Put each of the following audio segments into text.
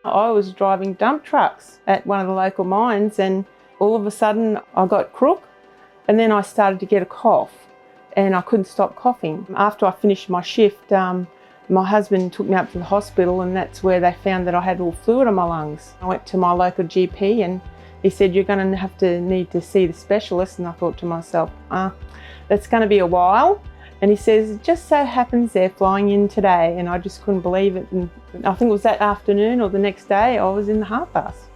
I was driving dump trucks at one of the local mines, and all of a sudden I got crook, and then I started to get a cough and I couldn't stop coughing. After I finished my shift, my husband took me up to the hospital, and that's where they found that I had all fluid in my lungs. I went to my local GP and he said, "You're going to need to see the specialist." And I thought to myself, that's going to be a while. And he says, "It just so happens they're flying in today." And I just couldn't believe it. And I think it was that afternoon or the next day, I was in the heart bath.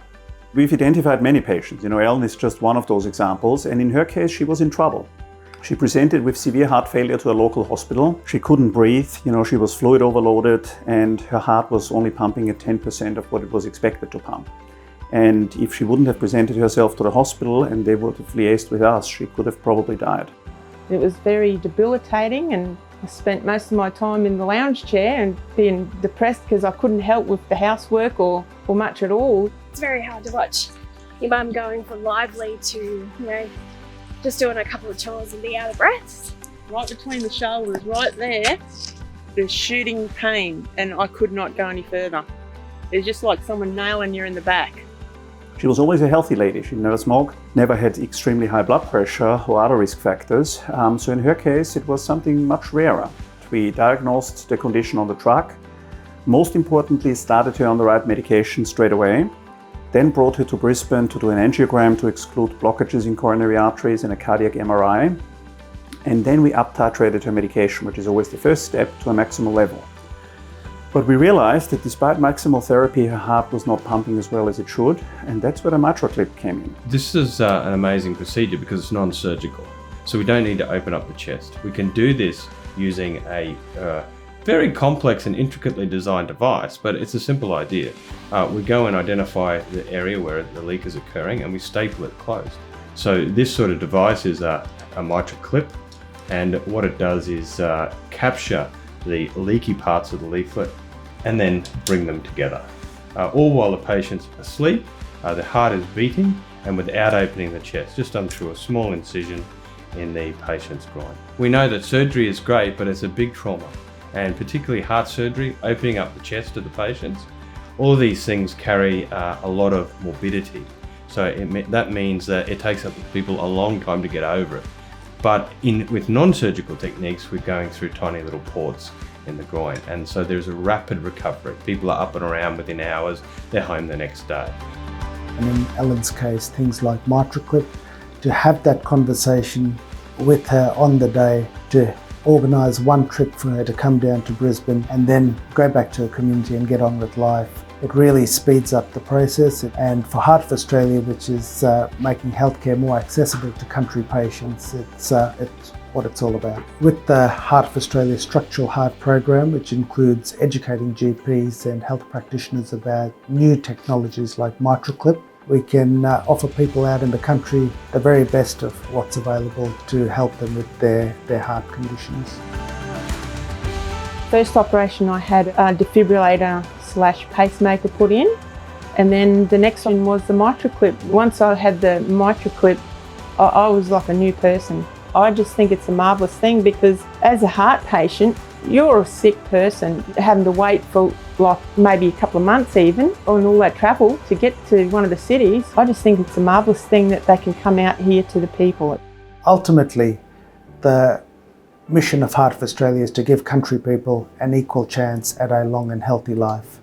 We've identified many patients. Ellen is just one of those examples. And in her case, she was in trouble. She presented with severe heart failure to a local hospital. She couldn't breathe. She was fluid overloaded, and her heart was only pumping at 10% of what it was expected to pump. And if she wouldn't have presented herself to the hospital and they would have liaised with us, she could have probably died. It was very debilitating, and I spent most of my time in the lounge chair and being depressed because I couldn't help with the housework or much at all. It's very hard to watch your mum going from lively to, just doing a couple of chores and be out of breath. Right between the shoulders, right there, there's shooting pain, and I could not go any further. It's just like someone nailing you in the back. She was always a healthy lady. She never smoked, never had extremely high blood pressure or other risk factors. So in her case, it was something much rarer. We diagnosed the condition on the truck. Most importantly, started her on the right medication straight away. Then brought her to Brisbane to do an angiogram to exclude blockages in coronary arteries and a cardiac MRI. And then we up-titrated her medication, which is always the first step, to a maximal level. But we realized that despite maximal therapy, her heart was not pumping as well as it should, and that's where the MitraClip came in. This is an amazing procedure because it's non-surgical, so we don't need to open up the chest. We can do this using a very complex and intricately designed device, but it's a simple idea. We go and identify the area where the leak is occurring, and we staple it closed. So this sort of device is a MitraClip, and what it does is capture the leaky parts of the leaflet and then bring them together. All while the patient's asleep, the heart is beating, and without opening the chest, just done through a small incision in the patient's groin. We know that surgery is great, but it's a big trauma, and particularly heart surgery, opening up the chest of the patients. All of these things carry a lot of morbidity. So that means that it takes people a long time to get over it. But with non-surgical techniques, we're going through tiny little ports in the groin, and so there's a rapid recovery. People are up and around within hours, they're home the next day. And in Ellen's case, things like MitraClip, to have that conversation with her on the day, to organise one trip for her to come down to Brisbane and then go back to her community and get on with life. It really speeds up the process, and for Heart of Australia, which is making healthcare more accessible to country patients, it's what it's all about. With the Heart of Australia Structural Heart Program, which includes educating GPs and health practitioners about new technologies like MitraClip, we can offer people out in the country the very best of what's available to help them with their heart conditions. First operation, I had a defibrillator/pacemaker put in, and then the next one was the MitraClip. Once I had the MitraClip, I was like a new person. I just think it's a marvellous thing, because as a heart patient, you're a sick person having to wait for like maybe a couple of months even on all that travel to get to one of the cities. I just think it's a marvellous thing that they can come out here to the people. Ultimately, the mission of Heart of Australia is to give country people an equal chance at a long and healthy life.